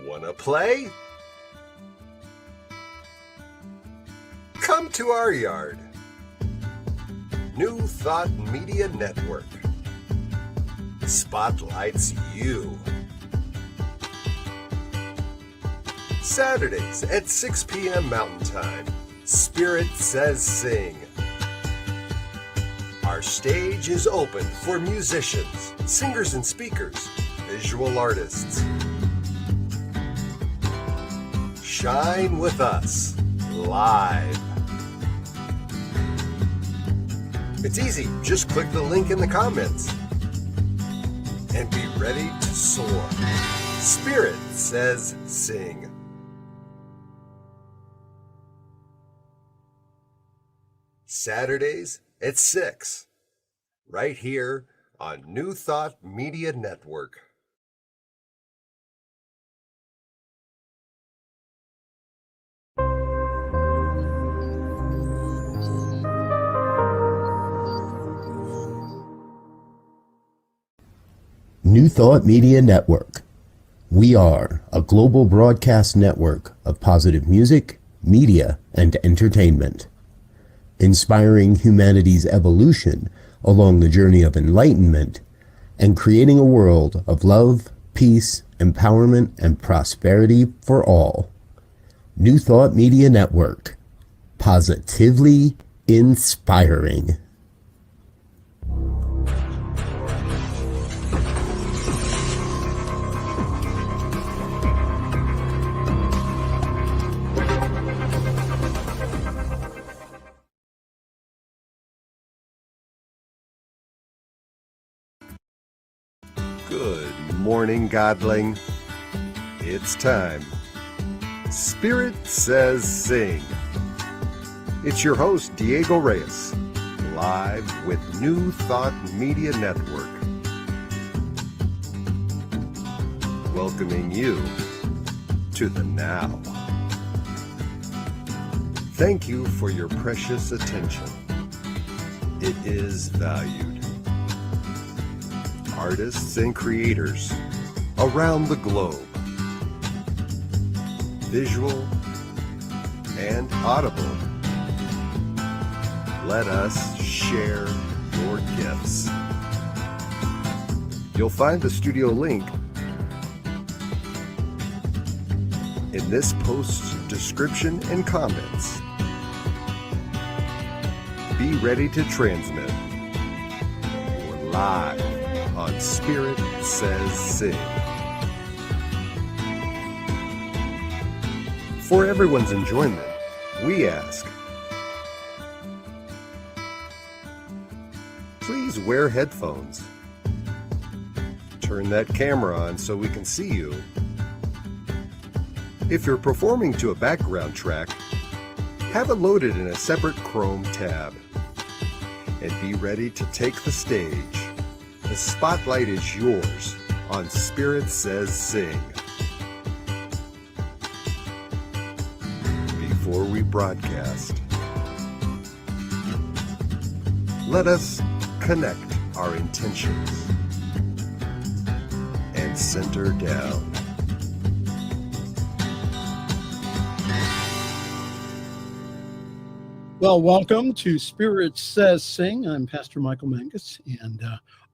Wanna play? Come to our yard. New Thought Media Network spotlights you. Saturdays at 6 p.m. Mountain Time, Spirit Says Sing. Our stage is open for musicians, singers and speakers, visual artists. Shine with us live. It's easy, just click the link in the comments and be ready to soar. Spirit Says Sing. Saturdays at 6, right here on New Thought Media Network. New Thought Media Network. We are a global broadcast network of positive music, media, and entertainment, inspiring humanity's evolution along the journey of enlightenment and creating a world of love, peace, empowerment, and prosperity for all. New Thought Media Network. Positively inspiring. Good morning, Godling. It's time. Spirit Says Sing. It's your host, Diego Reyes, live with New Thought Media Network. Welcoming you to the now. Thank you for your precious attention. It is valued. Artists and creators around the globe, visual and audible, let us share your gifts. You'll find the studio link in this post's description and comments. Be ready to transmit. We're live on Spirit Says Sing. For everyone's enjoyment, we ask, please wear headphones. Turn that camera on so we can see you. If you're performing to a background track, have it loaded in a separate Chrome tab. And be ready to take the stage. The spotlight is yours on Spirit Says Sing. Before we broadcast, let us connect our intentions and center down. Well, welcome to Spirit Says Sing. I'm Pastor Michael Mangus, and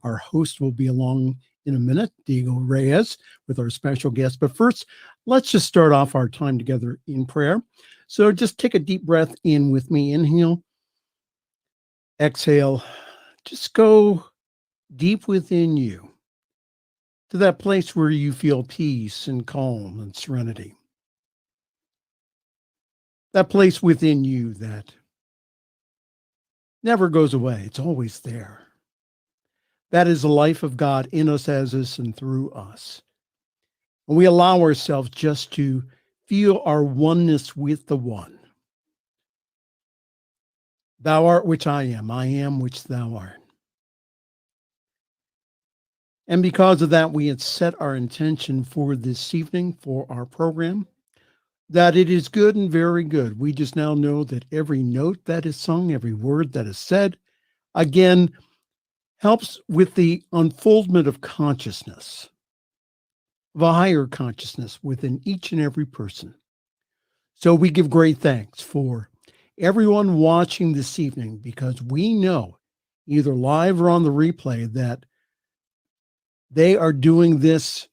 our host will be along in a minute, Diego Reyes, with our special guest. But first, let's just start off our time together in prayer. So just take a deep breath in with me. Inhale, exhale. Just go deep within you to that place where you feel peace and calm and serenity. That place within you that never goes away. It's always there. That is the life of God in us, as us, and through us. And we allow ourselves just to feel our oneness with the one. Thou art which I am which thou art. And because of that, we had set our intention for this evening, for our program, that it is good and very good. We just now know that every note that is sung, every word that is said, again, helps with the unfoldment of consciousness of a higher consciousness within each and every person. So we give great thanks for everyone watching this evening, because we know, either live or on the replay, that they are doing this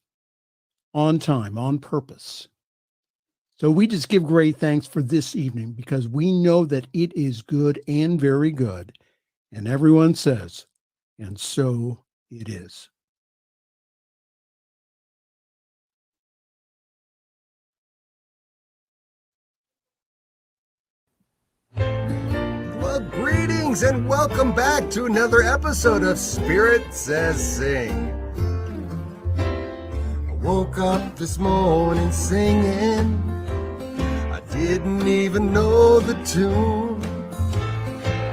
on time, on purpose. So we just give great thanks for this evening, because we know that it is good and very good. And everyone says, and so it is. Well, greetings and welcome back to another episode of Spirit Says Sing. I woke up this morning singing. I didn't even know the tune.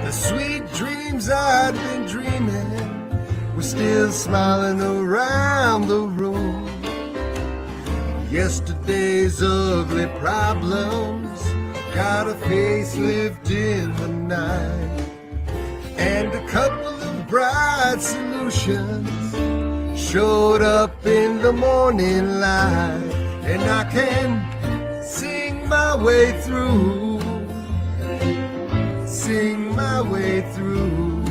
The sweet dreams I'd been dreaming were still smiling around the room. Yesterday's ugly problems got a facelift in the night, and a couple of bright solutions showed up in the morning light. And I can sing my way through, sing my way through.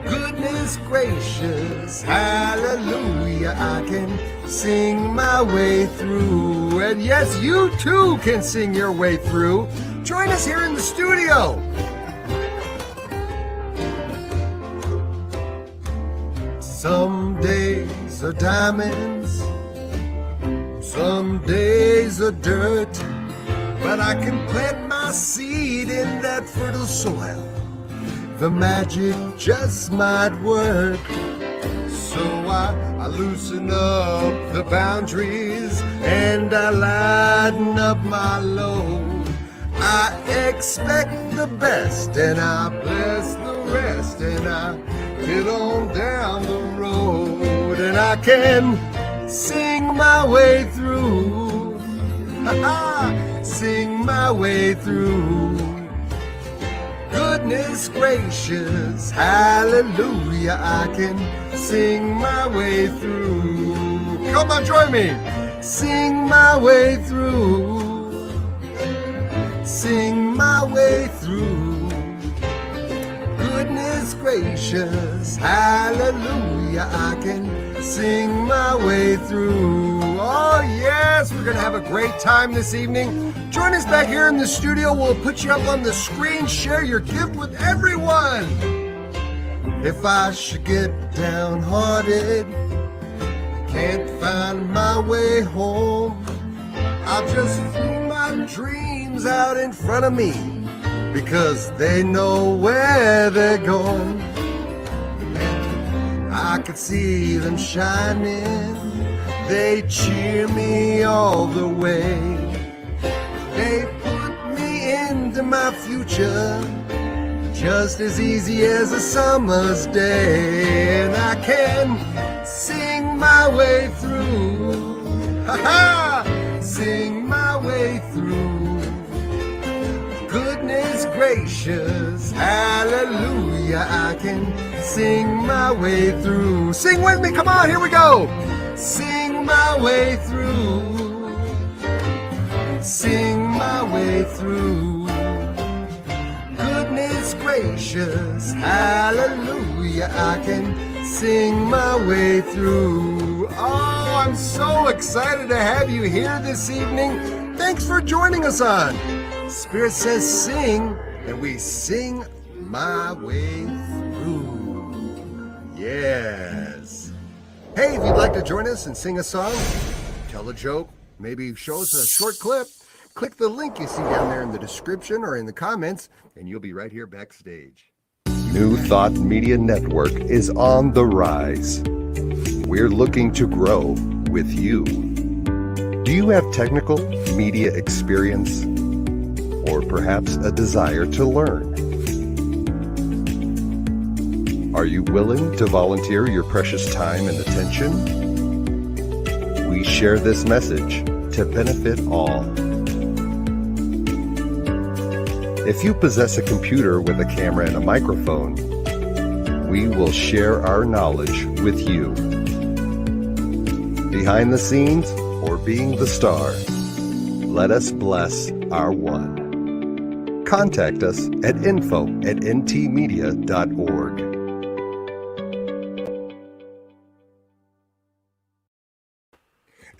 Goodness gracious, hallelujah, I can sing my way through. And yes, you too can sing your way through. Join us here in the studio. Some days are diamonds, some days are dirt, but I can plant my seed in that fertile soil. The magic just might work. So I loosen up the boundaries and I lighten up my load. I expect the best and I bless the rest, and I get on down the road, and I can sing my way through. Sing my way through. Goodness gracious, hallelujah, I can sing my way through. Come on, join me. Sing my way through. Sing my way through. Goodness gracious, hallelujah, I can sing my way through. Oh yes, we're gonna have a great time this evening. Join us back here in the studio. We'll put you up on the screen. Share your gift with everyone. If I should get downhearted, can't find my way home, I'll just throw my dreams out in front of me, because they know where they're going. I could see them shining, they cheer me all the way. They put me into my future just as easy as a summer's day, and I can sing my way through. Sing my way through. Goodness gracious, hallelujah, I can sing my way through. Sing with me, come on, here we go. Sing my way through. Sing my way through. Goodness gracious, hallelujah, I can sing my way through. Oh, I'm so excited to have you here this evening. Thanks for joining us on Spirit Says Sing, and we sing my way through. Yes. Hey, if you'd like to join us and sing a song, tell a joke, maybe show us a short clip, click the link you see down there in the description or in the comments, and you'll be right here backstage. New Thought Media Network is on the rise. We're looking to grow with you. Do you have technical media experience, or perhaps a desire to learn? Are you willing to volunteer your precious time and attention? We share this message to benefit all. If you possess a computer with a camera and a microphone, we will share our knowledge with you. Do behind the scenes, or being the star, let us bless our one. Contact us at info@ntmedia.org.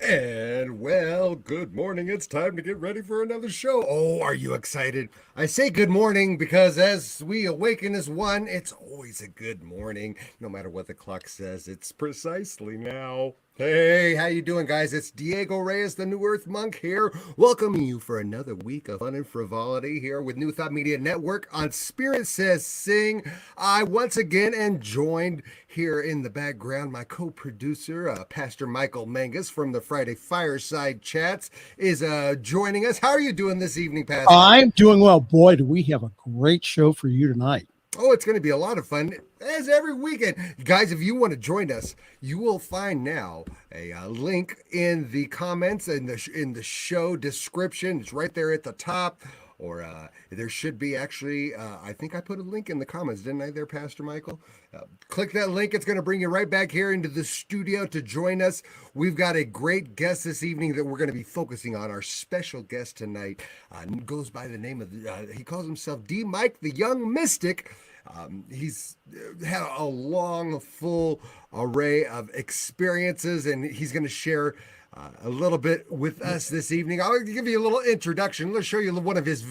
And well, good morning. It's time to get ready for another show. Oh, are you excited? I say good morning because as we awaken as one, it's always a good morning. No matter what the clock says, it's precisely now. Hey, how you doing, guys? It's Diego Reyes, the New Earth Monk here, welcoming you for another week of fun and frivolity here with New Thought Media Network on Spirit Says Sing. I once again am joined here in the background. My co-producer, Pastor Michael Mangus from the Friday Fireside Chats, is joining us. How are you doing this evening, Pastor? I'm doing well. Boy, do we have a great show for you tonight. Oh, it's going to be a lot of fun, as every weekend. Guys, if you want to join us, you will find now a link in the comments and in the show description. It's right there at the top. Or there should be actually, I think I put a link in the comments, didn't I there, Pastor Michael? Click that link. It's going to bring you right back here into the studio to join us. We've got a great guest this evening that we're going to be focusing on. Our special guest tonight goes by the name of, he calls himself D.Mike, the Young Mystic. He's had a long, full array of experiences, and he's going to share a little bit with us this evening. I'll give you a little introduction. Let's show you one of his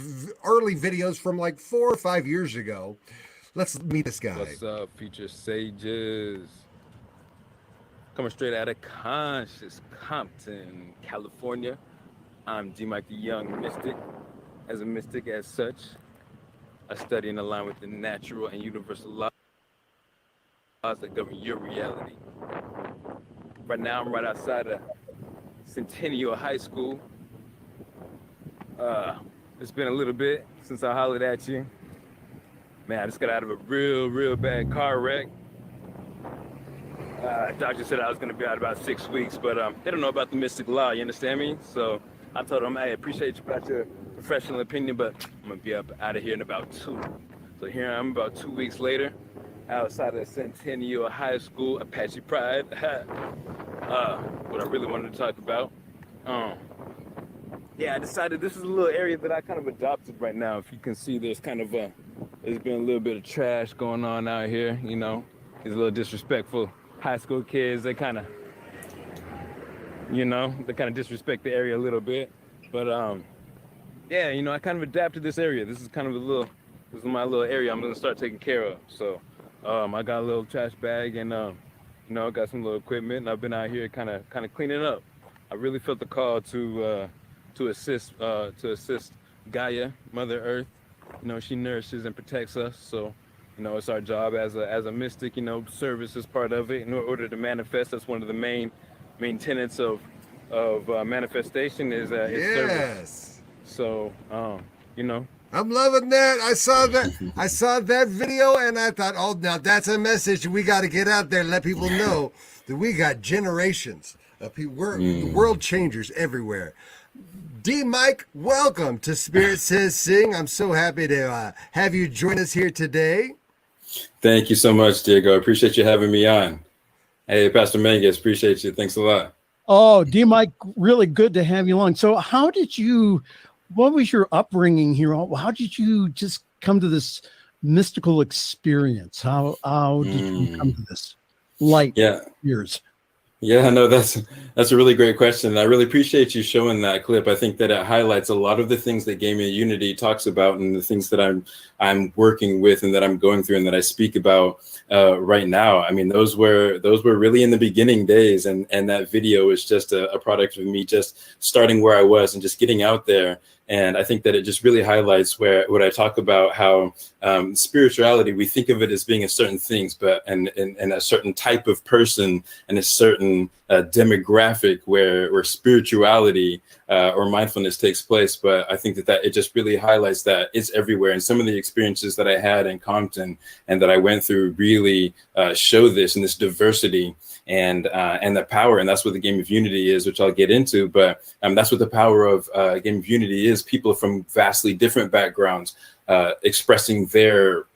early videos from like 4 or 5 years ago. Let's meet this guy. What's up, future sages? Coming straight out of Conscious Compton, California. I'm D.Mike, the Young Mystic. As a mystic as such, I study and align with the natural and universal laws that govern your reality. Right now, I'm right outside of Centennial High School. It's been a little bit since I hollered at you. Man, I just got out of a real bad car wreck. Doctor said I was gonna be out about 6 weeks, but they don't know about the mystic law, you understand me? So I told them, hey, I appreciate you about your professional opinion, but I'm gonna be out of here in about 2. So here I am about 2 weeks later, outside of Centennial High School, Apache Pride. What I really wanted to talk about. Yeah, I decided this is a little area that I kind of adopted right now. If you can see, there's kind of there's been a little bit of trash going on out here, you know. These little disrespectful high school kids, they kind of, you know, they kind of disrespect the area a little bit. But yeah, you know, I kind of adapted this area. This is kind of this is my little area I'm gonna start taking care of. So I got a little trash bag and you know, I got some little equipment, and I've been out here kind of cleaning up. I really felt the call to assist Gaia, Mother Earth. You know, she nourishes and protects us. So, you know, it's our job as a mystic. You know, service is part of it. In order to manifest, that's one of the main tenets of manifestation is service. So, you know. I'm loving that. I saw that video, and I thought, oh, now that's a message we got to get out there and let people know that we got generations of people. We're world changers everywhere. D.Mike, welcome to Spirit Says Sing. I'm so happy to have you join us here today. Thank you so much, Diego. I appreciate you having me on. Hey, Pastor Mangus, appreciate you. Thanks a lot. Oh, D.Mike, really good to have you on. So what was your upbringing here? How did you just come to this mystical experience? How did you come to this light years? Yeah, no, that's a really great question. I really appreciate you showing that clip. I think that it highlights a lot of the things that Game of Unity talks about and the things that I'm working with and that I'm going through and that I speak about right now. I mean, those were really in the beginning days, and that video is just a product of me just starting where I was and just getting out there. And I think that it just really highlights what I talk about, how spirituality, we think of it as being a certain things, but and a certain type of person and a certain demographic where spirituality or mindfulness takes place. But I think that it just really highlights that it's everywhere. And some of the experiences that I had in Compton and that I went through really show this and this diversity and the power. And that's what the Game of Unity is, which I'll get into. But that's what the power of Game of Unity is. People from vastly different backgrounds expressing their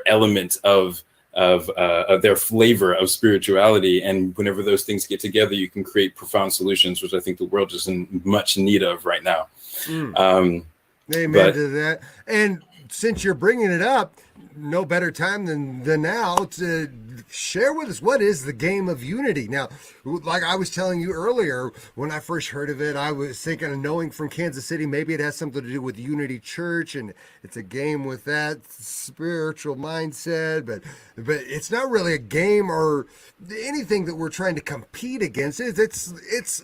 element of their flavor of spirituality. And whenever those things get together, you can create profound solutions, which I think the world is in much need of right now. Amen to that. And since you're bringing it up, no better time than now to share with us, what is the game of Unity? Now, like I was telling you earlier, when I first heard of it, I was thinking of knowing from Kansas City, maybe it has something to do with Unity Church, and it's a game with that spiritual mindset, but it's not really a game or anything that we're trying to compete against. It's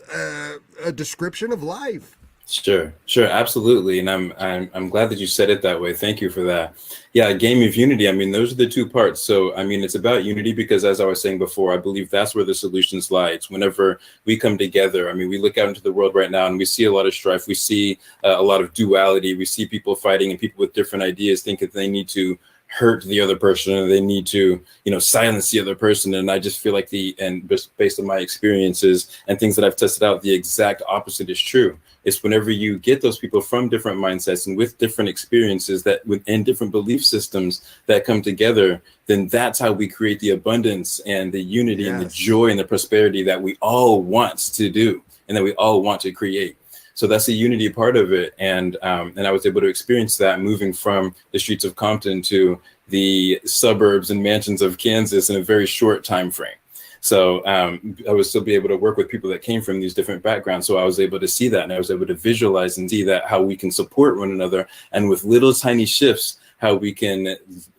a description of life. Sure, absolutely, and I'm glad that you said it that way. Thank you for that. Yeah, a game of unity. I mean, those are the two parts. So, I mean, it's about unity because, as I was saying before, I believe that's where the solutions lie. It's whenever we come together. I mean, we look out into the world right now and we see a lot of strife. We see a lot of duality. We see people fighting, and people with different ideas think that they need to hurt the other person, and they need to, silence the other person. And I just feel like based on my experiences and things that I've tested out, the exact opposite is true. It's whenever you get those people from different mindsets and with different experiences and different belief systems that come together, then that's how we create the abundance and the unity and the joy and the prosperity that we all want to do and that we all want to create. So that's the unity part of it. And I was able to experience that moving from the streets of Compton to the suburbs and mansions of Kansas in a very short time frame. So I was still be able to work with people that came from these different backgrounds. So I was able to see that, and I was able to visualize and see that how we can support one another, and with little tiny shifts, how we can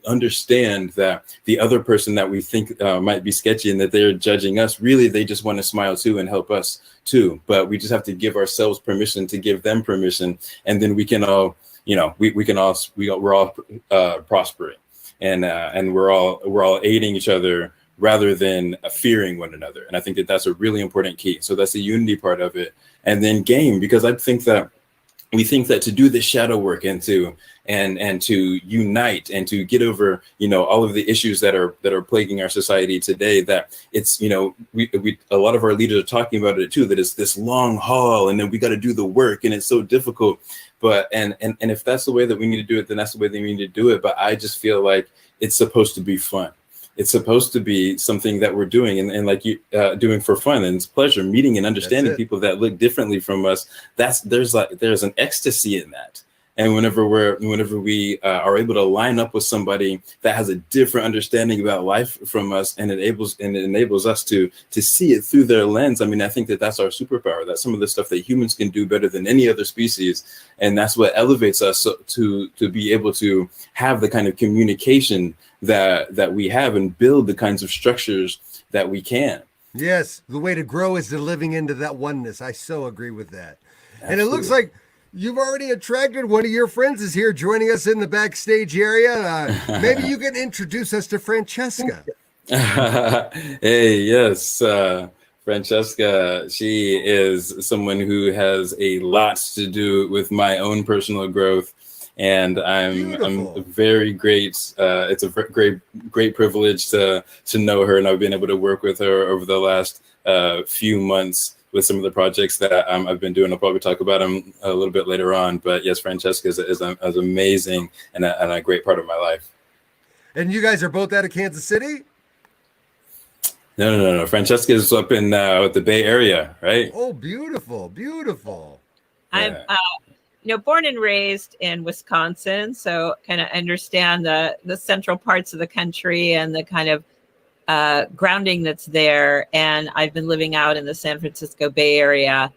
understand that the other person that we think might be sketchy and that they're judging us, really, they just want to smile too and help us too. But we just have to give ourselves permission to give them permission. And then we can all, we're all prospering, and we're all aiding each other rather than fearing one another. And I think that that's a really important key. So that's the unity part of it. And then game, because I think that we think that to do this shadow work and to unite and to get over, all of the issues that are plaguing our society today, that it's, we a lot of our leaders are talking about it too, that it's this long haul, and then we got to do the work, and it's so difficult. But and if that's the way that we need to do it, then that's the way that we need to do it. But I just feel like it's supposed to be fun. It's supposed to be something that we're doing and like you doing for fun, and it's pleasure, meeting and understanding people that look differently from us. There's an ecstasy in that. And whenever we are able to line up with somebody that has a different understanding about life from us, and it enables us to see it through their lens. I mean, I think that that's our superpower. That's some of the stuff that humans can do better than any other species, and that's what elevates us to be able to have the kind of communication that we have and build the kinds of structures that we can. Yes, the way to grow is to living into that oneness. I so agree with that. Absolutely. And it looks like you've already attracted one of your friends is here joining us in the backstage area. Maybe you can introduce us to Francesca. Hey, yes. Francesca, she is someone who has a lot to do with my own personal growth. And I'm very great. It's a great privilege to know her, and I've been able to work with her over the last few months with some of the projects that I've been doing. I'll probably talk about them a little bit later on. But yes, Francesca is amazing and a great part of my life. And you guys are both out of Kansas City? No. Francesca is up in the Bay Area, right? Oh, beautiful. I'm born and raised in Wisconsin, so kind of understand the central parts of the country and the kind of grounding that's there. And I've been living out in the San Francisco Bay Area,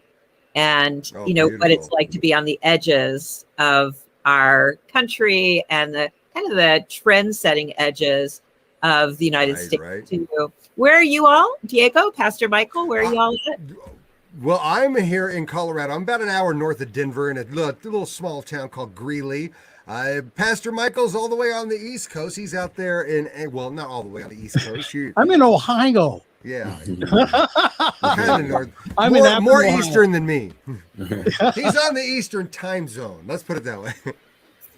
and what it's like to be on the edges of our country and the kind of the trend-setting edges of the United States too. Where are you all, Diego, Pastor Michael? Where are you all at? Well, I'm here in Colorado. I'm about an hour north of Denver in a little small town called Greeley. Pastor Michael's all the way on the East Coast. He's out there not all the way on the East Coast. I'm in Ohio. Yeah. Kind of north. More Eastern than me. He's on the Eastern time zone. Let's put it that way.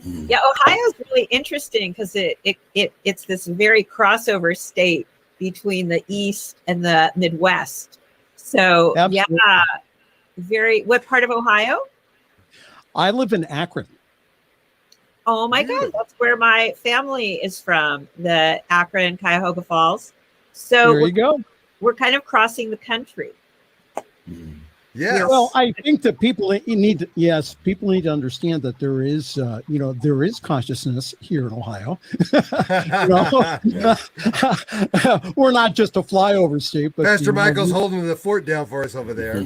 Yeah, Ohio's really interesting because it's this very crossover state between the East and the Midwest. So, absolutely. What part of Ohio? I live in Akron. Oh my God, that's where my family is from, the Akron, Cuyahoga Falls. So There you go. We're kind of crossing the country. Yes. Well, I think that people need to understand that there is, there is consciousness here in Ohio. We're not just a flyover state, but Pastor Michael's holding the fort down for us over there.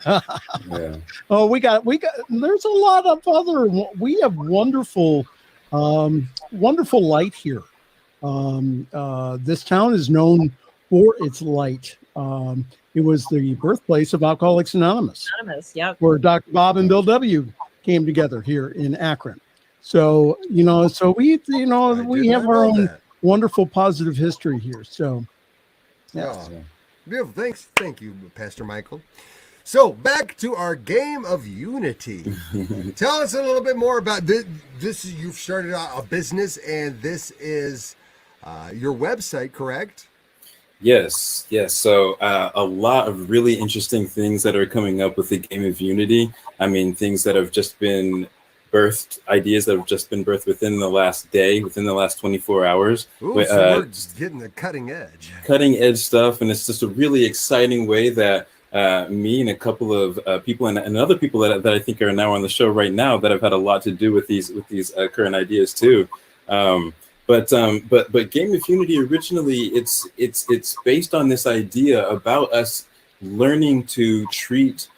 Yeah. Oh, we got. There's a lot of other. We have wonderful light here. This town is known for its light. It was the birthplace of Alcoholics Anonymous. Yep. Where Dr. Bob and Bill W. came together here in Akron. So we have our own wonderful positive history here. So, yeah. Oh, beautiful. Thank you, Pastor Michael. So back to our game of Unity. Tell us a little bit more about this. You've started a business, and this is your website, correct? Yes. So a lot of really interesting things that are coming up with the game of Unity. I mean, things that have just been birthed, ideas that have just been birthed within the last day, within the last 24 hours. Ooh, so we're just getting the cutting edge. Cutting edge stuff, and it's just a really exciting way that me and a couple of people and other people that I think are now on the show right now that have had a lot to do with these current ideas too. But Game of Unity originally it's based on this idea about us learning to treat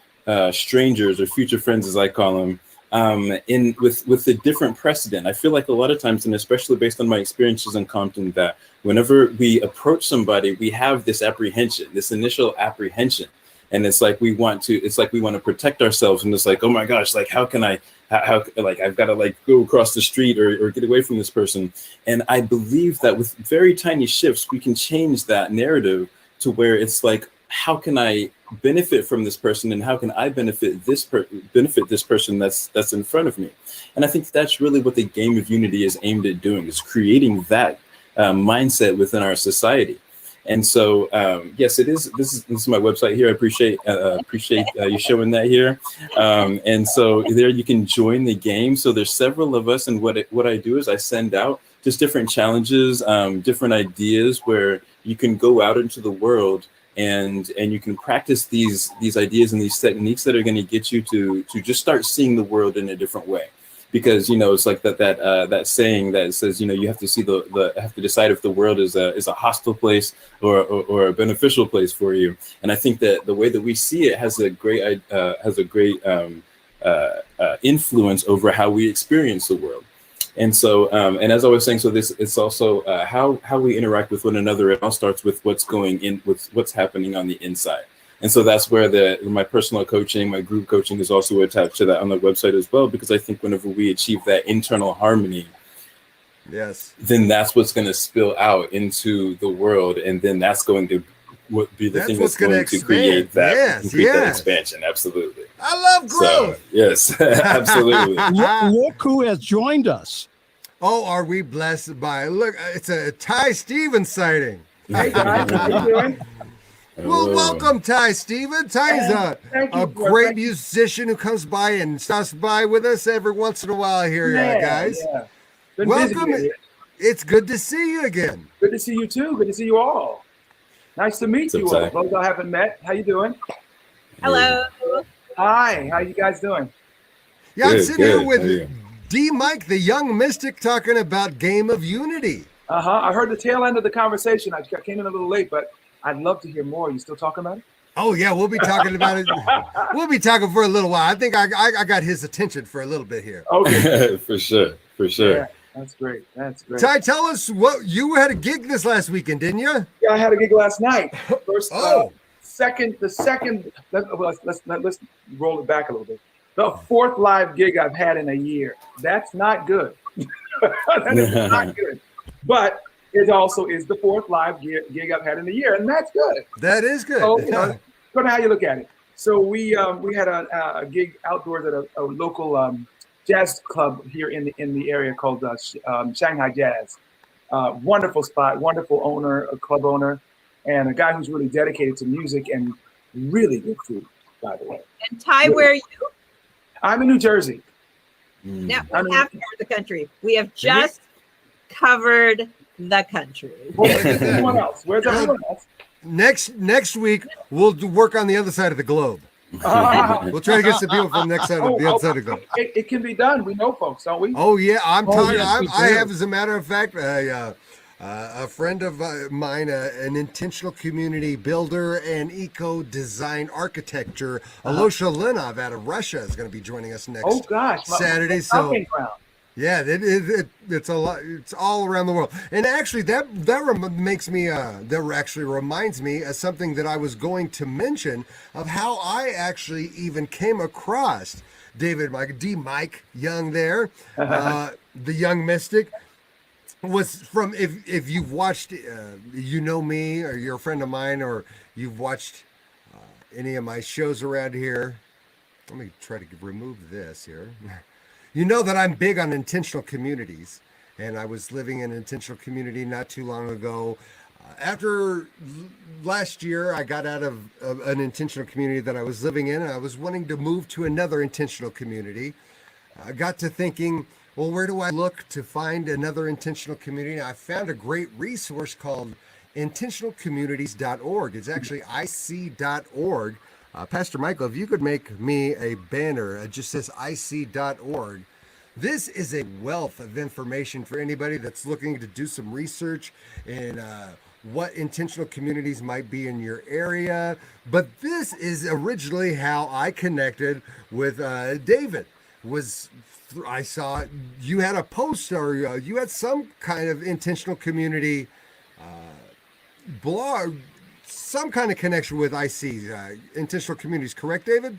strangers or future friends, as I call them, with a different precedent. I feel like a lot of times, and especially based on my experiences in Compton, that whenever we approach somebody, we have this apprehension, this initial apprehension. And it's like we want to protect ourselves, and it's like, oh my gosh, like how can I, I've got to go across the street or get away from this person. And I believe that with very tiny shifts, we can change that narrative to where it's like, how can I benefit from this person, and how can I benefit this person that's in front of me? And I think that's really what the game of Unity is aimed at doing, is creating that mindset within our society. And so, yes, it is. This is my website here. I appreciate you showing that here. And so there you can join the game. So there's several of us, and what I do is I send out just different challenges, different ideas where you can go out into the world and you can practice these ideas and these techniques that are going to get you to just start seeing the world in a different way. Because it's like that saying that says you have to have to decide if the world is a hostile place or a beneficial place for you. And I think that the way that we see it has a great influence over how we experience the world. And so and as I was saying, so this it's also how we interact with one another. It all starts with what's happening on the inside. And so that's where my personal coaching, my group coaching is also attached to that on the website as well, because I think whenever we achieve that internal harmony, yes, then that's what's going to spill out into the world. And then that's going to be the thing that's going to create that, that expansion. Absolutely. I love growth. So, yes, absolutely. Look who has joined us. Oh, are we blessed by, look, it's a Ty Stevens sighting. Hey guys, how you doing? Well, welcome, Ty Stevens. Ty's a great musician who comes by and stops by with us every once in a while here, guys. Yeah. Welcome. It's good to see you again. Good to see you too. Good to see you all. Nice to meet you all. Those I haven't met. How you doing? Hello. Hi. How you guys doing? Yeah, I'm sitting here with D.Mike, the young mystic, talking about Game of Unity. I heard the tail end of the conversation. I came in a little late, but I'd love to hear more. You still talking about it? Oh, yeah, we'll be talking about it. We'll be talking for a little while. I think I got his attention for a little bit here. Okay. For sure. Yeah, that's great. Ty, tell us what you had a gig this last weekend, didn't you? Yeah, I had a gig last night. First, the second. Let's roll it back a little bit. The fourth live gig I've had in a year. That's not good. That is not good. But it also is the fourth live gig I've had in a year, and that's good. That is good. So, depending on how you look at it. So we had a gig outdoors at a local jazz club here in the area called Shanghai Jazz. Wonderful spot, wonderful owner, a club owner, and a guy who's really dedicated to music and really good food, by the way. And Ty, where are you? I'm in New Jersey. Now, we have covered the country. We have just covered the country. Where's everyone else? Where's everyone else? Next week, we'll work on the other side of the globe. We'll try to get some people from the other side of the globe. It can be done. We know folks, don't we? Oh yeah, I'm talking. Yes, I have, as a matter of fact, a friend of mine, an intentional community builder and eco design architecture, Alosha Linov out of Russia, is going to be joining us next Saturday. So yeah, it's a lot. It's all around the world, and actually that actually reminds me of something that I was going to mention of how I actually even came across Mike D.Mike Young there, the young mystic. Was from if you've watched You Know Me, or you're a friend of mine, or you've watched any of my shows around here. Let me try to remove this here. You know that I'm big on intentional communities, and I was living in an intentional community not too long ago. After last year, I got out of an intentional community that I was living in, and I was wanting to move to another intentional community. I got to thinking, well, where do I look to find another intentional community? I found a great resource called intentionalcommunities.org. It's actually ic.org. Pastor Michael, if you could make me a banner, it just says ic.org. This is a wealth of information for anybody that's looking to do some research in what intentional communities might be in your area. But this is originally how I connected with David. I saw you had a post, or you had some kind of intentional community blog, some kind of connection with IC, intentional communities, correct, David?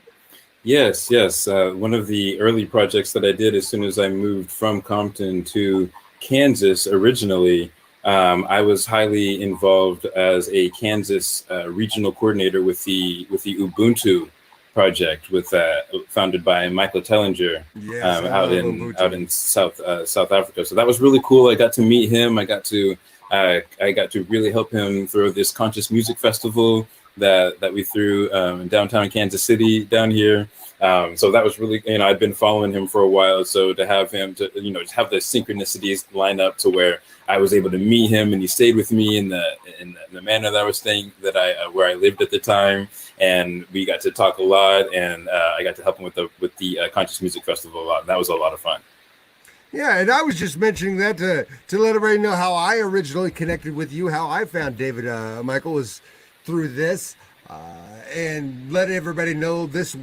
Yes. One of the early projects that I did as soon as I moved from Compton to Kansas originally, I was highly involved as a Kansas regional coordinator with the Ubuntu project, founded by Michael Tellinger, out in South Africa. So that was really cool. I got to meet him. I got to really help him throw this conscious music festival that we threw in downtown Kansas City down here. So that was really, I'd been following him for a while. So to have him to have the synchronicities line up to where I was able to meet him, and he stayed with me in the manor that I was staying, where I lived at the time, and we got to talk a lot, and I got to help him with the Conscious Music Festival a lot. That was a lot of fun. Yeah, and I was just mentioning that to let everybody know how I originally connected with you, how I found David Michael was through this, and let everybody know this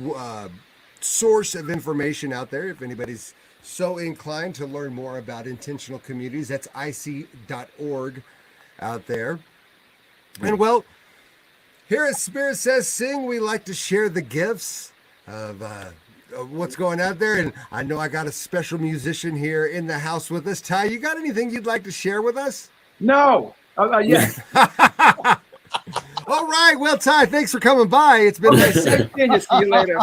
source of information out there. If anybody's so inclined to learn more about intentional communities, that's ic.org out there. And well, here at Spirit Says Sing, we like to share the gifts of what's going out there. And I know I got a special musician here in the house with us. Ty, you got anything you'd like to share with us? No. Yes. All right. Well, Ty, thanks for coming by. It's been nice. See you later.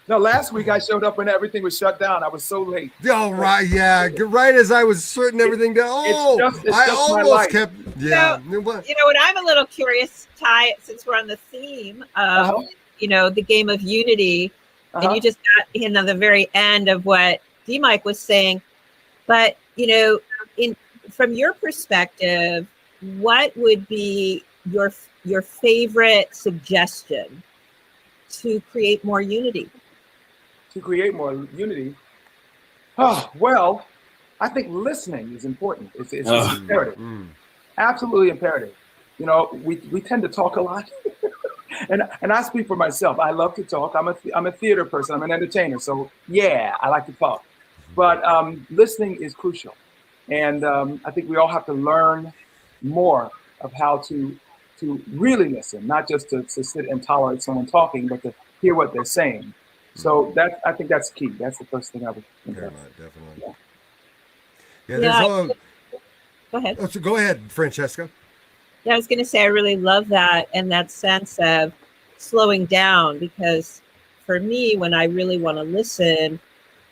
No, last week I showed up when everything was shut down. I was so late. Oh, right. Yeah. Right as I was shutting everything down. Oh, I almost kept. Yeah. So, what I'm a little curious, Ty, since we're on the theme of, the game of Unity, and you just got in on the very end of what D.Mike was saying. But, from your perspective, what would be your favorite suggestion to create more unity? To create more unity? Oh, well, I think listening is important. It's imperative. Absolutely imperative. We tend to talk a lot. and I speak for myself. I love to talk. I'm a theater person. I'm an entertainer. So yeah, I like to talk. But listening is crucial. And I think we all have to learn more of how to really listen, not just to sit and tolerate someone talking, but to hear what they're saying. So I think that's key. That's the first thing I would think of. Definitely. Go ahead. So go ahead, Francesca. Yeah, I was going to say, I really love that, and that sense of slowing down, because for me, when I really want to listen,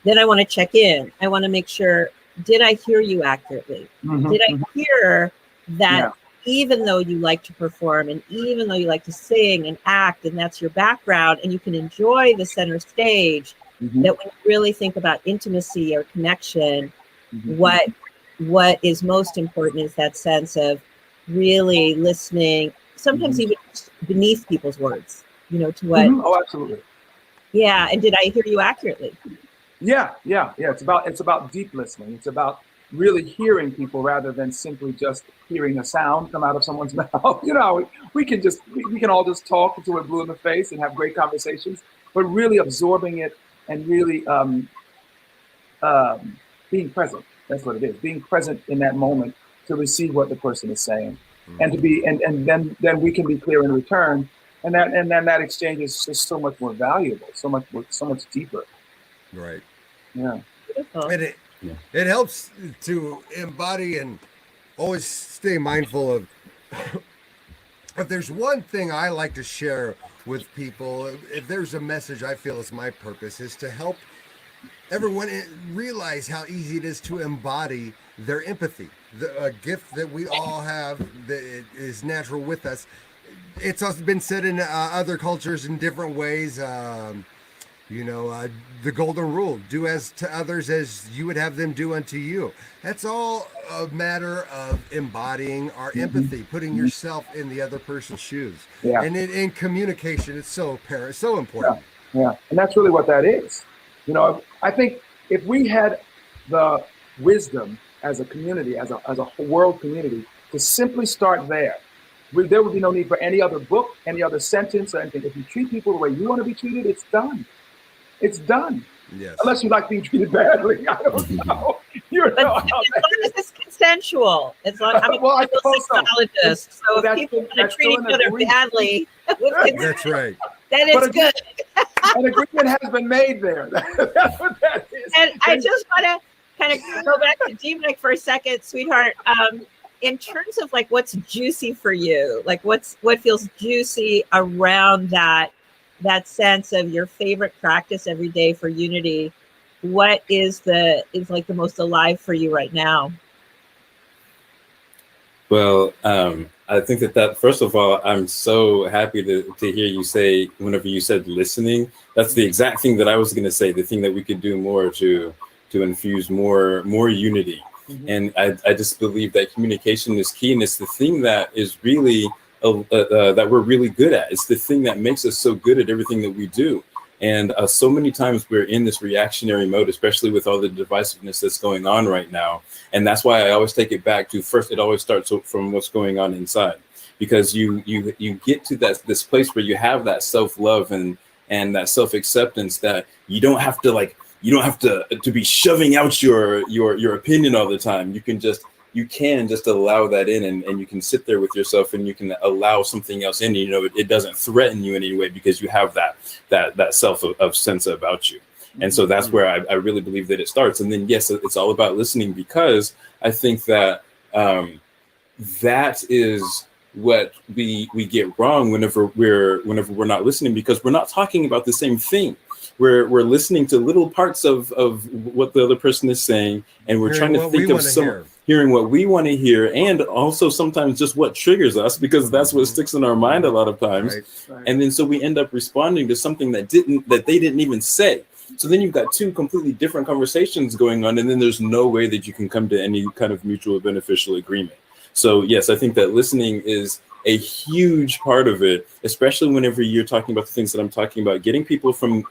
then I want to check in. I want to make sure, did I hear you accurately? Did I hear that even though you like to perform, and even though you like to sing and act, and that's your background, and you can enjoy the center stage, that when you really think about intimacy or connection, what is most important is that sense of really listening, sometimes even beneath people's words, to what. Oh, absolutely. Yeah. And did I hear you accurately? Yeah. It's about deep listening. It's about really hearing people rather than simply just hearing a sound come out of someone's mouth. We can all just talk until we're blue in the face and have great conversations, but really absorbing it and really being present. That's what it is. Being present in that moment to receive what the person is saying, and to be, and then we can be clear in return, and then that exchange is just so much more valuable, so much deeper. Right. Yeah. Beautiful. And it helps to embody and always stay mindful of. If there's one thing I like to share with people, if there's a message I feel is my purpose, is to help everyone realize how easy it is to embody their empathy, a gift that we all have that is natural with us. It's also been said in other cultures in different ways. The golden rule: do as to others as you would have them do unto you. That's all a matter of embodying our empathy, putting yourself in the other person's shoes. Yeah. And in communication, it's so important. Yeah. And that's really what that is. I think if we had the wisdom as a community, as a world community, to simply start there would be no need for any other book, any other sentence, or anything. If you treat people the way you want to be treated, it's done. It's done. Yes. Unless you like being treated badly. I don't know. But as long as it's consensual, I'm a clinical psychologist, so if people want to treat each other badly, that's right. Then it's good. An agreement has been made there. That's what that is. And I just want to kind of go back to D.Mike for a second, sweetheart. In terms of like what's juicy for you, like what feels juicy around that sense of your favorite practice every day for Unity, what is like the most alive for you right now? Well, I think that first of all, I'm so happy to hear you say, whenever you said listening, that's the exact thing that I was going to say, the thing that we could do more to infuse more unity. And I just believe that communication is key, and it's the thing that is really that we're really good at. It's the thing that makes us so good at everything that we do. And so many times we're in this reactionary mode, especially with all the divisiveness that's going on right now. And that's why I always take it back to first, it always starts from what's going on inside, because you get to this place where you have that self-love and that self-acceptance that you don't have to be shoving out your opinion all the time. You can just allow that in, and you can sit there with yourself, and you can allow something else in. It doesn't threaten you in any way, because you have that self of sense about you. And so that's where I really believe that it starts. And then, yes, it's all about listening, because I think that that is what we get wrong whenever we're not listening, because we're not talking about the same thing. We're listening to little parts of what the other person is saying, and we're trying to think of hearing what we want to hear, and also sometimes just what triggers us, because that's what sticks in our mind a lot of times. Right. And then so we end up responding to something that they didn't even say. So then you've got two completely different conversations going on, and then there's no way that you can come to any kind of mutual beneficial agreement. So yes, I think that listening is a huge part of it, especially whenever you're talking about the things that I'm talking about, getting people from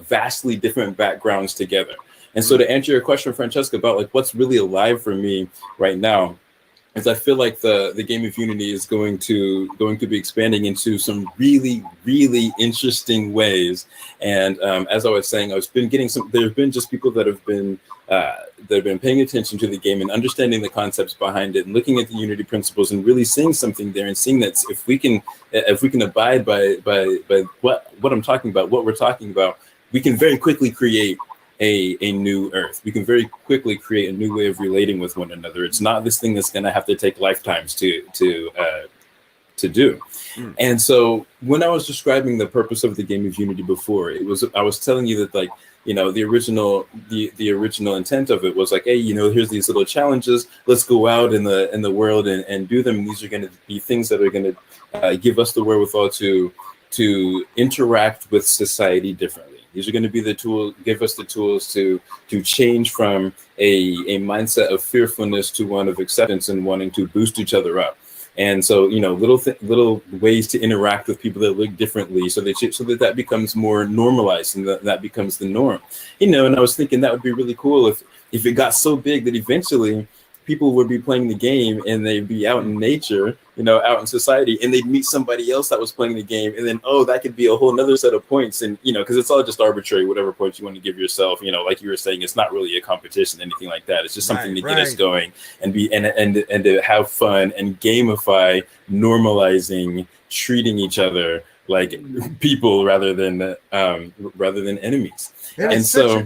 vastly different backgrounds together. And so to answer your question, Francesca, about like what's really alive for me right now, is I feel like the game of Unity is going to be expanding into some really, really interesting ways. And as I was saying, there have been just people that have been paying attention to the game and understanding the concepts behind it, and looking at the Unity principles and really seeing something there, and seeing that if we can abide by what I'm talking about, what we're talking about, we can very quickly create a new Earth. We can very quickly create a new way of relating with one another. It's not this thing that's going to have to take lifetimes to do. And so when I was describing the purpose of the game of Unity before, I was telling you that, like, the original intent of it was like, hey, here's these little challenges. Let's go out in the world and do them. And these are going to be things that are going to give us the wherewithal to interact with society differently. These are going to be the tools, give us the tools to change from a mindset of fearfulness to one of acceptance and wanting to boost each other up. And so, little ways to interact with people that look differently, so that becomes more normalized and that becomes the norm. And I was thinking that would be really cool if it got so big that eventually people would be playing the game and they'd be out in nature, out in society, and they'd meet somebody else that was playing the game, and then that could be a whole nother set of points, and because it's all just arbitrary, whatever points you want to give yourself. Like you were saying, it's not really a competition, anything like that. It's just something to get us going and and to have fun and gamify, normalizing treating each other like people rather than enemies. And so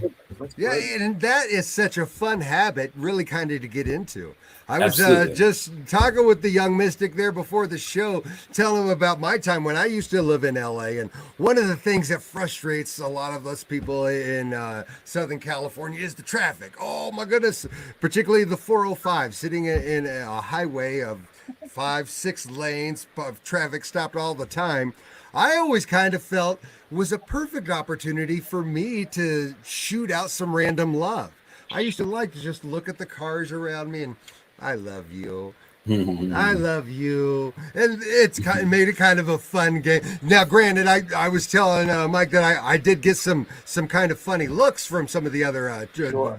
and that is such a fun habit, really kind of to get into. I was just talking with the young mystic there before the show, telling him about my time when I used to live in LA. And one of the things that frustrates a lot of us people in Southern California is the traffic. Oh my goodness, particularly the 405, sitting in a highway of 5-6 lanes of traffic stopped all the time. I always kind of felt was a perfect opportunity for me to shoot out some random love. I used to like to just look at the cars around me and I love you. I love you. And it's made it kind of a fun game. Now, granted, I was telling Mike that I did get some kind of funny looks from some of the other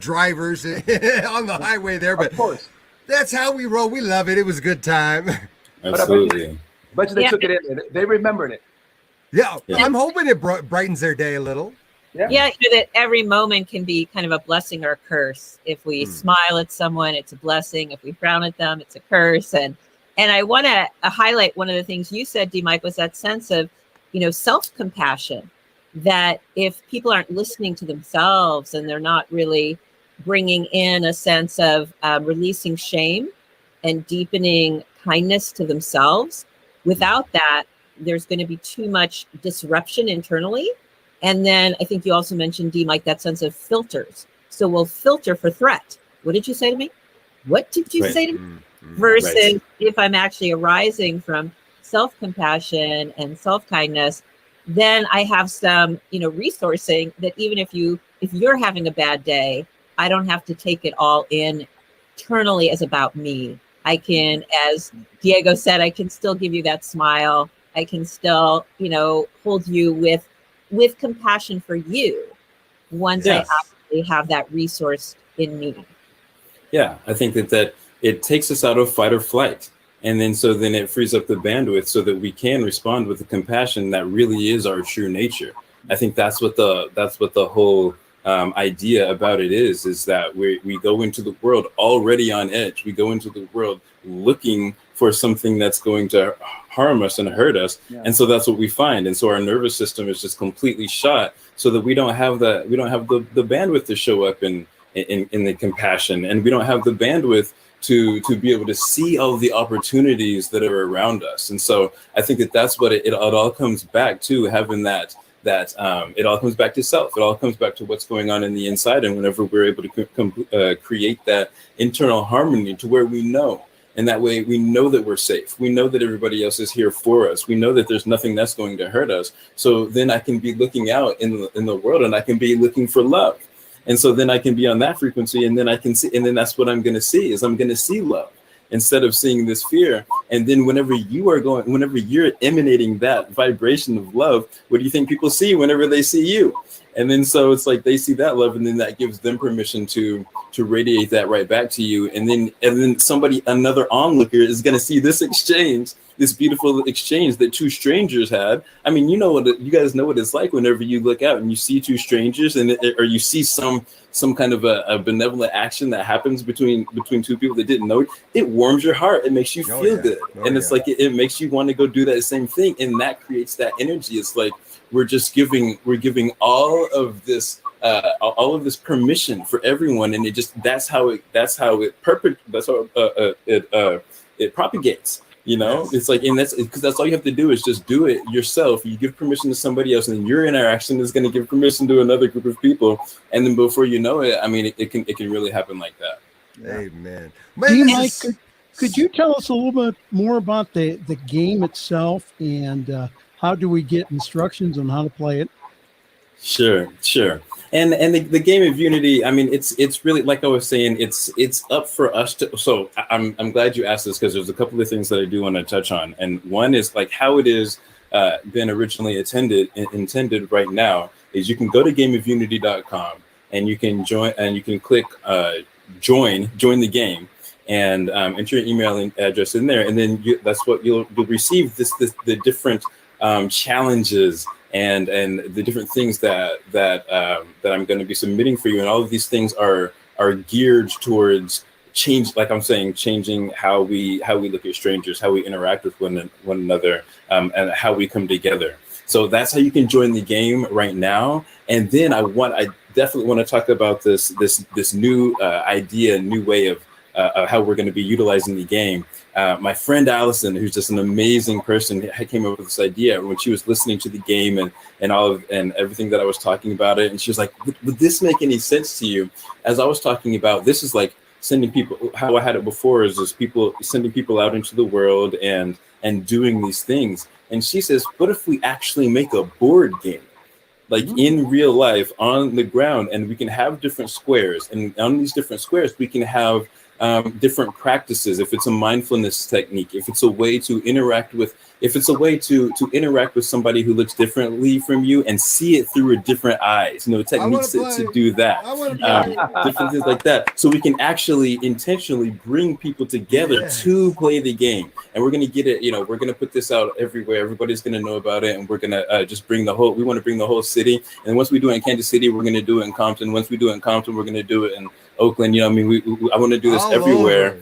drivers on the highway there, but that's how we roll. We love it. It was a good time. Absolutely. But they took it in. They remembered it. Yeah, I'm hoping it brightens their day a little. Yeah, that every moment can be kind of a blessing or a curse. If we smile at someone, it's a blessing. If we frown at them, it's a curse. And I want to highlight one of the things you said, D.Mike, was that sense of, self-compassion, that if people aren't listening to themselves and they're not really bringing in a sense of releasing shame and deepening kindness to themselves, without that, there's going to be too much disruption internally. And then I think you also mentioned, D.Mike, that sense of filters. So we'll filter for threat. What did you say to me? What did you say to me? Versus if I'm actually arising from self-compassion and self-kindness, then I have some, resourcing that even if you're having a bad day, I don't have to take it all in internally as about me. I can, as Diego said, I can still give you that smile. I can still, hold you with compassion for you once I actually have that resource in me. Yeah, I think that it takes us out of fight or flight. And then it frees up the bandwidth so that we can respond with the compassion that really is our true nature. I think that's what the whole idea about it is that we go into the world already on edge. We go into the world looking for something that's going to harm us and hurt us. Yeah. And so that's what we find. And so our nervous system is just completely shot so that we don't have the bandwidth to show up in the compassion. And we don't have the bandwidth to be able to see all the opportunities that are around us. And so I think that's what it all comes back to, having that it all comes back to self. It all comes back to what's going on in the inside. And whenever we're able to create that internal harmony to where we know, and that way we know that we're safe. We know that everybody else is here for us. We know that there's nothing that's going to hurt us. So then I can be looking out in the world and I can be looking for love. And so then I can be on that frequency, and then I can see, and then that's what I'm going to see is I'm going to see love instead of seeing this fear. And then whenever you're emanating that vibration of love, what do you think people see whenever they see you? And then so it's like they see that love, and then that gives them permission to radiate that right back to you. And then another onlooker is going to see this exchange, this beautiful exchange that two strangers had. I mean, you guys know what it's like whenever you look out and you see two strangers, or you see some kind of a benevolent action that happens between two people that didn't know. It warms your heart. It makes you feel good. And it's like it makes you want to go do that same thing. And that creates that energy. It's like we're giving all of this permission for everyone, and that's how it propagates. It's like, and that's because that's all you have to do is just do it yourself. You give permission to somebody else, and your interaction is going to give permission to another group of people, and then before you know it, I mean, it can really happen like that. Amen. D.Mike, could you tell us a little bit more about the game itself, and how do we get instructions on how to play it? Sure. And the game of Unity, I mean, it's really, like I was saying, it's up for us to. So I'm glad you asked this, because there's a couple of things that I do want to touch on, and one is like how it is been originally intended right now is you can go to gameofunity.com and you can join, and you can click join the game, and enter your email address in there, and then that's what you'll receive the different challenges and the different things that I'm going to be submitting for you, and all of these things are geared towards changing how we look at strangers, how we interact with one another, and how we come together. So that's how you can join the game right now. And then I definitely want to talk about this new idea, new way of how we're going to be utilizing the game. My friend Allison, who's just an amazing person, came up with this idea when she was listening to the game and everything that I was talking about it. And she was like, would this make any sense to you? As I was talking about, this is like sending people, how I had it before is just sending people out into the world and doing these things. And she says, what if we actually make a board game? Like in real life on the ground, and we can have different squares, and on these different squares we can have different practices. If it's a mindfulness technique, if it's a way to interact with somebody who looks differently from you and see it through a different eyes, techniques to do that, different things like that. So we can actually intentionally bring people together to play the game, and we're going to get it. We're going to put this out everywhere. Everybody's going to know about it, and we're going to just we want to bring the whole city. And once we do it in Kansas City, we're going to do it in Compton. Once we do it in Compton, we're going to do it in Oakland. I want to do this everywhere.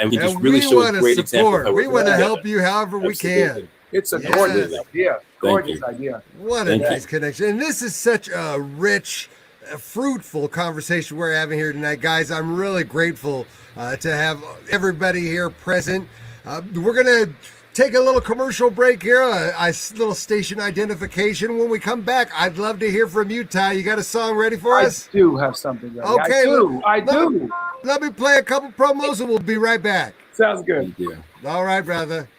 And we just really show a great example. We want to help you however we can. It's a gorgeous idea. Gorgeous idea. What a nice connection. And this is such a rich, fruitful conversation we're having here tonight, guys. I'm really grateful to have everybody here present. We're going to take a little commercial break here, a little station identification. When we come back, I'd love to hear from you, Ty. You got a song ready for us? I do have something ready. Okay, I do. Let me play a couple promos and we'll be right back. Sounds good. Yeah. All right, brother.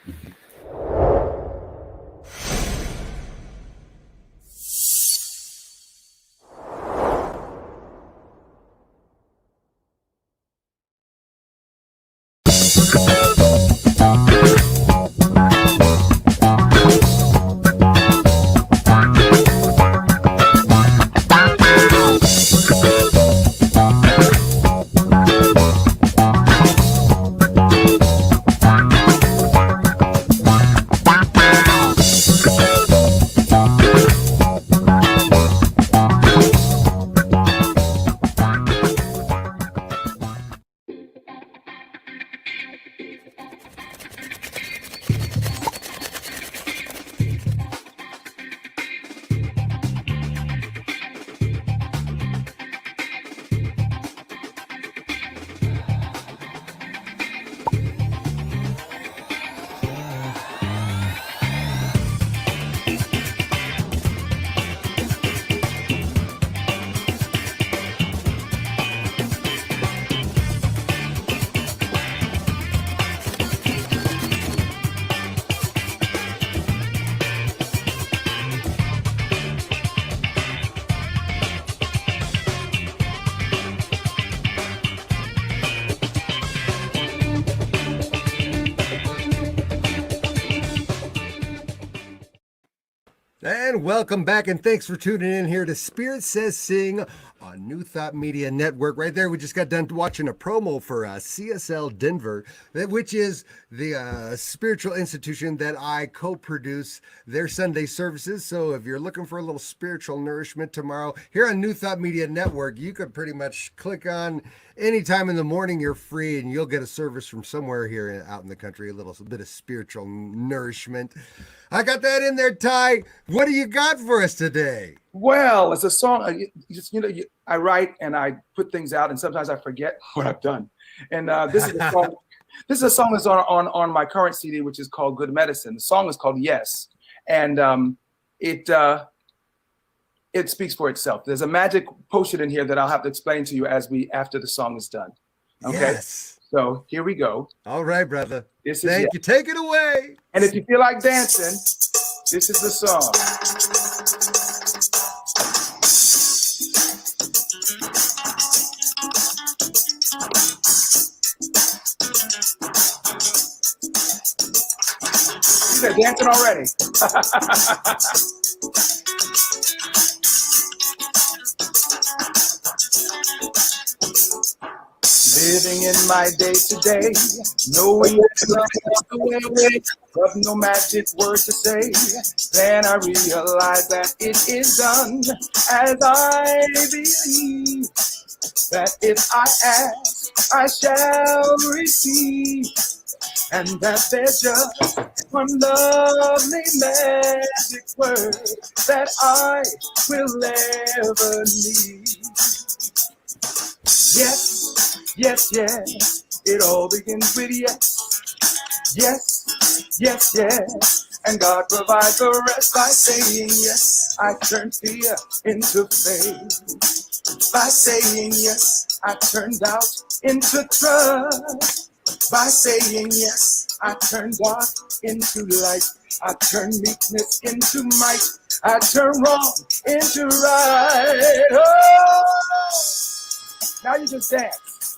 And welcome back, and thanks for tuning in here to Spirit Says Sing on New Thought Media Network. Right there, we just got done watching a promo for CSL Denver, which is the spiritual institution that I co-produce their Sunday services. So if you're looking for a little spiritual nourishment tomorrow here on New Thought Media Network, you could pretty much click on anytime in the morning you're free, and you'll get a service from somewhere here out in the country, a little bit of spiritual nourishment. I got that in there, Ty. What do you got for us today? Well, it's a song. I write and I put things out, and sometimes I forget what I've done. And this is a song. This is a song that's on my current CD, which is called Good Medicine. The song is called Yes, and it speaks for itself. There's a magic potion in here that I'll have to explain to you after the song is done. Okay. Yes. So here we go. All right, brother. Thank you. Take it away. And if you feel like dancing, this is the song. dancing already. Living in my day to day, knowing that love is the way, but no magic word to say. Then I realize that it is done as I believe, that if I ask, I shall receive, and that there's just one lovely magic word that I will ever need. Yes, yes, yes, it all begins with yes. Yes, yes, yes, and God provides the rest by saying yes. I turn fear into faith. By saying yes, I turn doubt into trust. By saying yes, I turn dark into light. I turn meekness into might. I turn wrong into right. Oh! Now you just dance.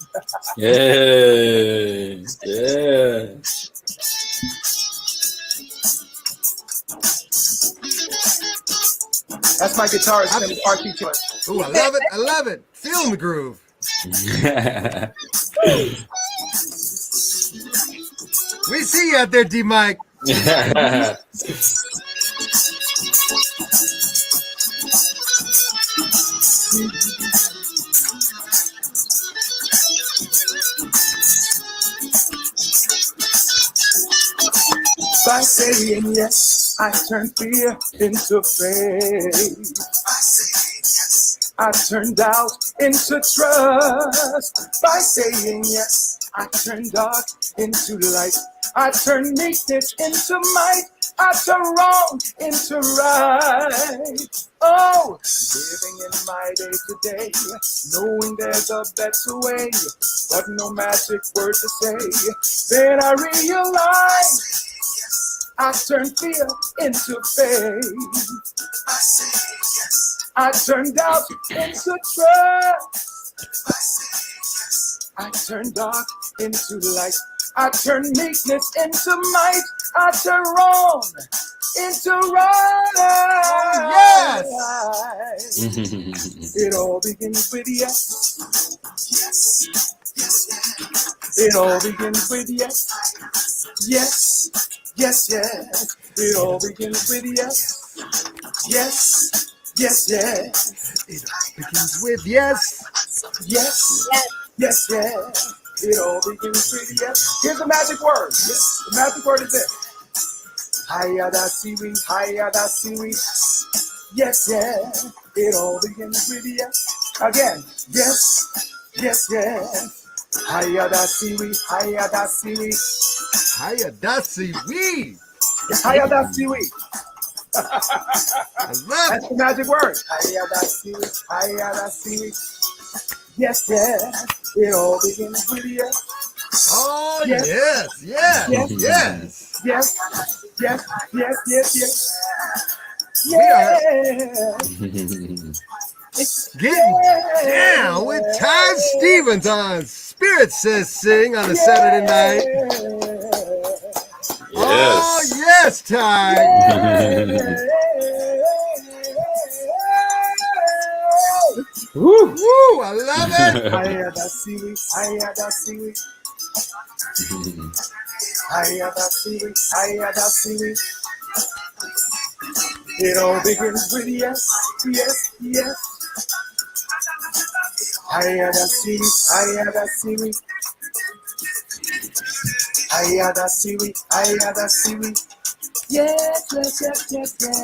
Yay! Yeah. That's my guitarist name, RT Choice. Ooh, I love it. I love it. Feeling the groove. We see you out there, D.Mike. By saying yes, I turn fear into faith. By saying yes, I turn doubt into trust. By saying yes, I turn dark into light. I turn meekness into might. I turn wrong into right. Oh, living in my day to day, knowing there's a better way, but no magic word to say. Then I realize I turn fear into faith. I say yes. I turn doubt into trust. I say yes. I turn dark into light. I turn meekness into might. I turn wrong into right. Yes. It all begins with yes. Yes. Yes. Yes. It all begins with yes. Yes. Yes, yes, it all begins with yes. Yes, yes, yes. It all begins with yes. Yes, yes, yes. It all begins with yes. Here's the magic word. Yes. The magic word is this. Hiya da seaweed, hiya da seaweed. Yes, yes. It all begins with yes. Again, yes, yes, yes. Hiya da seaweed, hiya da seaweed. Hiya, Dusty Wee. Hiya da seaweed. I love That's it. the magic word. Hiya da seaweed, hiya da seaweed. Yes, yes. It all begins with yes. Oh, Yes. yes, yes, Yes. yes. Yes, yes, yes, yes, yes. We are Yes. getting down with Ty Stevens on Spirit Says Sing on a Saturday night. Oh, yes, Ty. Woo. Woo, I love it. Hiya da seaweed, hiya da seaweed. Hiya da seaweed, hiya da seaweed. It all begins with yes, yes, yes. Hiya da seaweed, hiya da seaweed. Hiya da seaweed, hiya da seaweed. Yes, yes, yes, yes, yes.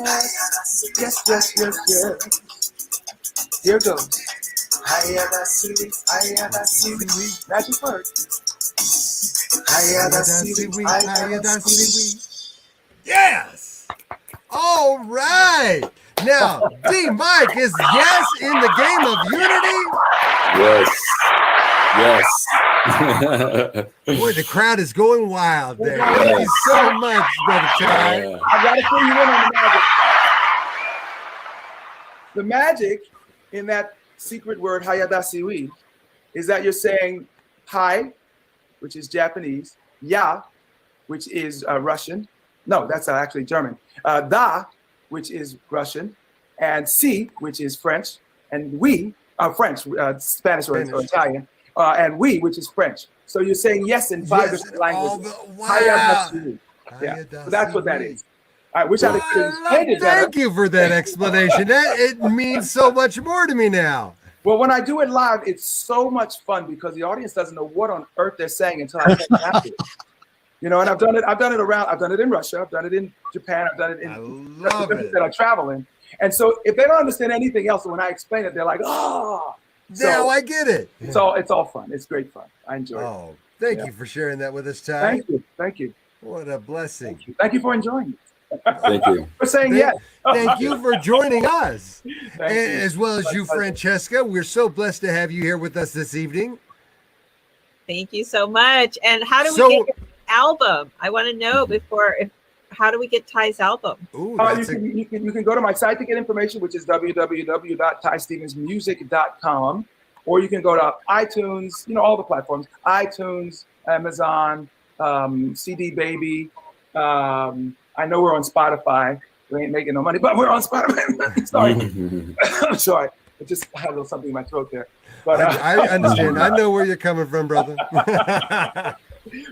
Yes, yes, yes, yes. Here goes. Hiya da seaweed, hiya da seaweed. Magic word. Hiya da seaweed, hiya da seaweed. Yes. All right. Now, D.Mike, is yes in the game of Unity? Yes. Yes. Boy, the crowd is going wild there. Thank you so much, Brother Ty. I gotta fill you in on the magic. The magic in that secret word hayadasiwi is that you're saying hi, which is Japanese, ya, which is Russian, No, that's actually German. Da, which is Russian, and si, which is French, and we are French, Spanish or Italian, and we, which is French. So you're saying yes in 5 different languages. Wow. Yeah, so that's what that is. I wish I could explain it better. Thank you for that explanation. It means so much more to me now. Well, when I do it live, it's so much fun because the audience doesn't know what on earth they're saying until I say it. You know, and I've done it around. I've done it in Russia. I've done it in Japan. I've done it in countries that I travel in. And so if they don't understand anything else, when I explain it, they're like, oh. Now I get it. It's all fun. It's great fun. I enjoy it. Oh, thank you for sharing that with us, Ty. Thank you. Thank you. What a blessing. Thank you for enjoying it. Thank you for saying yes. Thank you for joining us. As well as My you, pleasure. Francesca. We're so blessed to have you here with us this evening. Thank you so much. And how do we get your album? I want to know how do we get Ty's album? Ooh, you can go to my site to get information, which is www.tystevensmusic.com, or you can go to iTunes, all the platforms, iTunes, Amazon, CD Baby. I know we're on Spotify. We ain't making no money, but we're on Spotify. Sorry. I'm sorry. I just had a little something in my throat there. But I understand. I know where you're coming from, brother.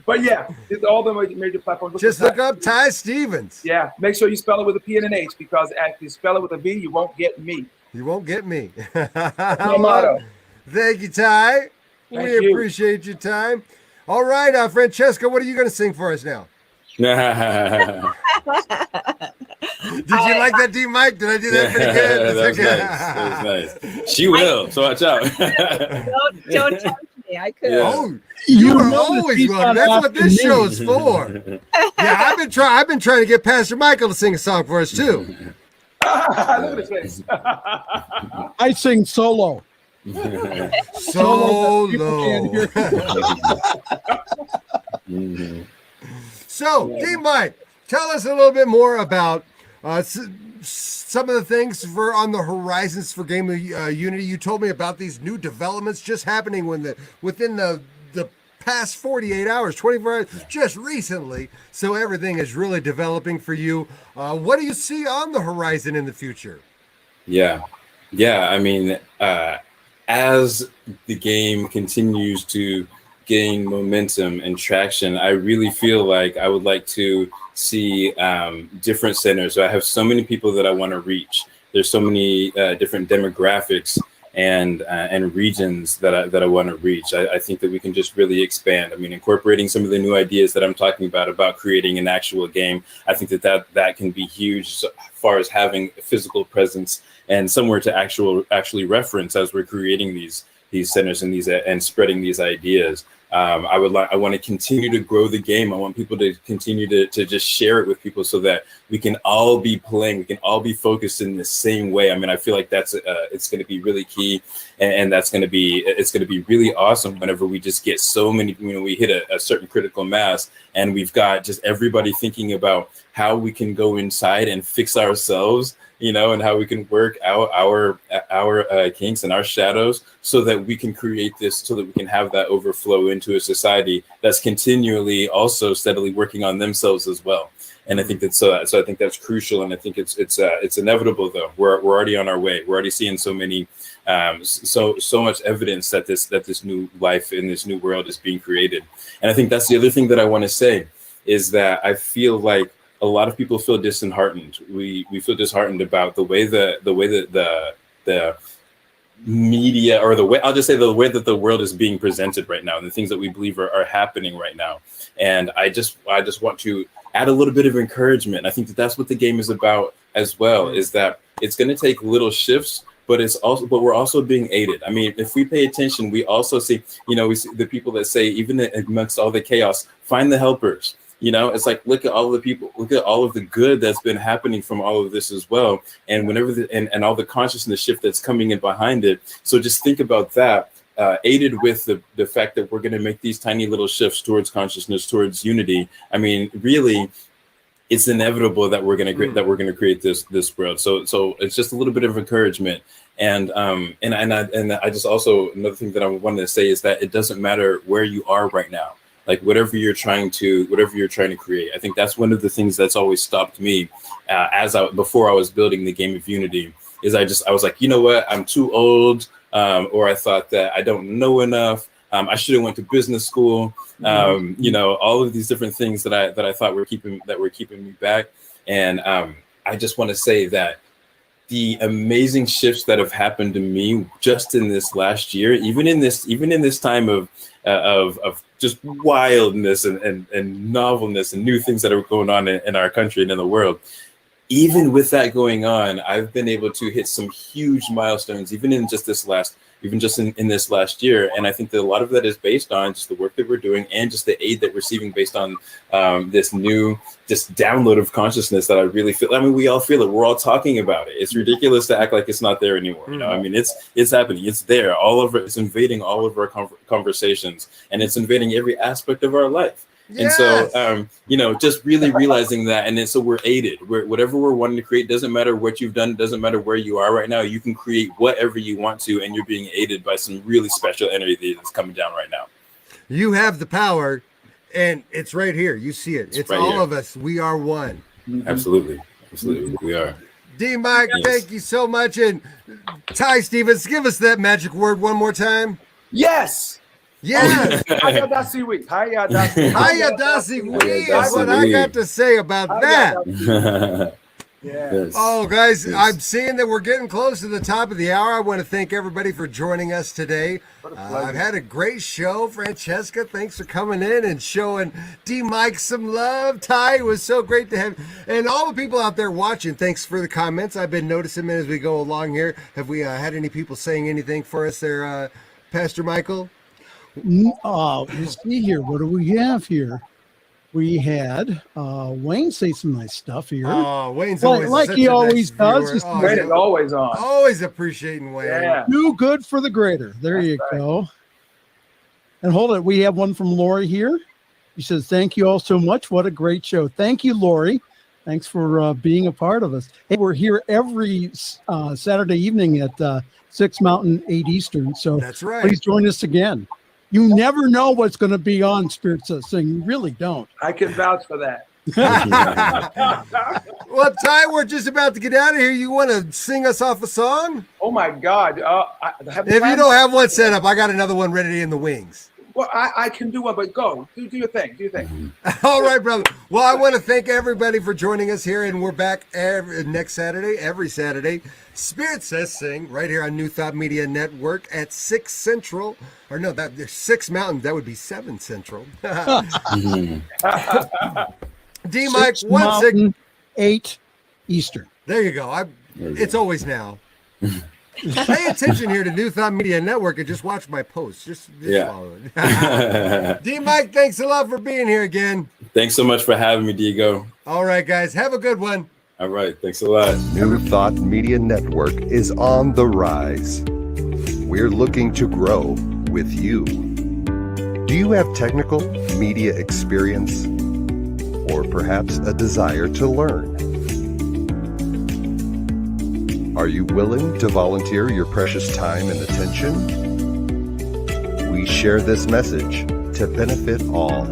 But yeah, it's all the major platforms. Just look up Ty Stevens. Yeah, make sure you spell it with a P and an H, because if you spell it with a V, you won't get me. You won't get me. My motto. Thank you, Ty. We appreciate your time. All right, Francesca, what are you going to sing for us now? Did you like that, D.Mike? Did I do that pretty good? That was nice. She will, so watch out. Don't tempt me. I could. Yeah. Oh, you are always welcome. That's what this show is for. Yeah, I've been trying to get Pastor Michael to sing a song for us too. Look at his face. I sing solo. Solo. So, D.Mike, tell us a little bit more about some of the things on the horizons for Game of Unity. You told me about these new developments just happening within the past 48 hours, 24 hours, just recently. So everything is really developing for you. What do you see on the horizon in the future? Yeah. I mean, as the game continues to gain momentum and traction, I really feel like I would like to see different centers. So I have so many people that I want to reach. There's so many different demographics and regions that I want to reach. I think that we can just really expand. I mean, incorporating some of the new ideas that I'm talking about creating an actual game. I think that can be huge as far as having a physical presence and somewhere to actually reference as we're creating these centers and spreading these ideas. I want to continue to grow the game. I want people to continue to just share it with people so that we can all be playing. We can all be focused in the same way. I mean, I feel like it's going to be really key, and it's going to be really awesome whenever we just get so many. We hit a certain critical mass, and we've got just everybody thinking about how we can go inside and fix ourselves, and how we can work out our kinks and our shadows so that we can create this, so that we can have that overflow into a society that's continually also steadily working on themselves as well. And I think that's so I think that's crucial, and I think it's inevitable though. We're already on our way. We're already seeing so many so much evidence that this new life in this new world is being created. And I think that's the other thing that I want to say is that I feel like a lot of people feel disheartened. We feel disheartened about the way that the media, or the way that the world is being presented right now, and the things that we believe are happening right now. And I just want to add a little bit of encouragement. I think that's what the game is about as well, is that it's going to take little shifts, but we're also being aided. I mean, if we pay attention, we also see, we see the people that say, even amongst all the chaos, find the helpers. It's like, look at all of the people, look at all of the good that's been happening from all of this as well. And whenever and all the consciousness shift that's coming in behind it. So just think about that, aided with the fact that we're going to make these tiny little shifts towards consciousness, towards unity. I mean, really, it's inevitable that we're going to create this world. So it's just a little bit of encouragement. And I just also, another thing that I wanted to say is that it doesn't matter where you are right now. like whatever you're trying to create. I think that's one of the things that's always stopped me before I was building the game of Unity. Is I was like, you know what, I'm too old, or I thought that I don't know enough. I should have went to business school. You know, all of these different things that I thought were keeping me back. And I just want to say that the amazing shifts that have happened to me just in this last year, even in this time of just wildness and novelness and new things that are going on in our country and in the world. Even with that going on, I've been able to hit some huge milestones, even in this last year. And I think that a lot of that is based on just the work that we're doing and just the aid that we're receiving based on this download of consciousness that I really feel. I mean, we all feel it. We're all talking about it. It's ridiculous to act like it's not there anymore. You know, I mean, it's happening. It's there. All over. It's invading all of our conversations, and it's invading every aspect of our life. Yes. And so, you know, just really realizing that, and then so we're aided. Whatever we're wanting to create, doesn't matter what you've done, doesn't matter where you are right now. You can create whatever you want to, and you're being aided by some really special energy that's coming down right now. You have the power, and it's right here. You see it. It's right all here. Of us. We are one. Absolutely, we are. D.Mike, yes. Thank you so much, and Ty Stevens, give us that magic word one more time. Yes. Yes. Hayadasiwi is what I got to say about that. Yes. Oh, guys, yes. I'm seeing that we're getting close to the top of the hour. I want to thank everybody for joining us today. I've had a great show. Francesca, thanks for coming in and showing D.Mike some love. Ty, it was so great to have. And all the people out there watching, thanks for the comments. I've been noticing them as we go along here. Have we had any people saying anything for us there, Pastor Michael? You see here, what do we have here? We had Wayne say some nice stuff here. Oh, Wayne's always like he always does. Wayne is always on. Always appreciating Wayne. Yeah. Do good for the greater. There you go. And hold it, we have one from Lori here. He says, "Thank you all so much. What a great show." Thank you, Lori. Thanks for being a part of us. Hey, we're here every Saturday evening at 6 Mountain, 8 Eastern. So that's right. Please join us again. You never know what's going to be on Spirit Says Sing. You really don't. I can vouch for that. Well, Ty, we're just about to get out of here. You want to sing us off a song? Oh, my God. If you don't have one set up, I got another one ready in the wings. Well, I can do one, but go. Do your thing. Do your thing. All right, brother. Well, I want to thank everybody for joining us here, and we're back every Saturday. Spirit Says Sing, right here on New Thought Media Network at 6 Central. Or no, there's 6 Mountain. That would be 7 Central. D.Mike, 8 Eastern. There you go. It's always now. Pay attention here to New Thought Media Network and just watch my posts. Just follow it. D.Mike, thanks a lot for being here again. Thanks so much for having me, Diego. All right, guys. Have a good one. All right. Thanks a lot. New Thought Media Network is on the rise. We're looking to grow with you. Do you have technical media experience or perhaps a desire to learn? Are you willing to volunteer your precious time and attention? We share this message to benefit all.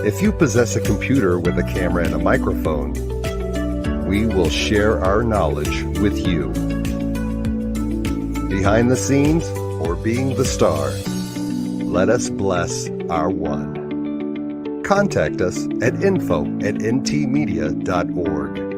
If you possess a computer with a camera and a microphone, we will share our knowledge with you. Behind the scenes or being the star, let us bless our one. Contact us at info@ntmedia.org.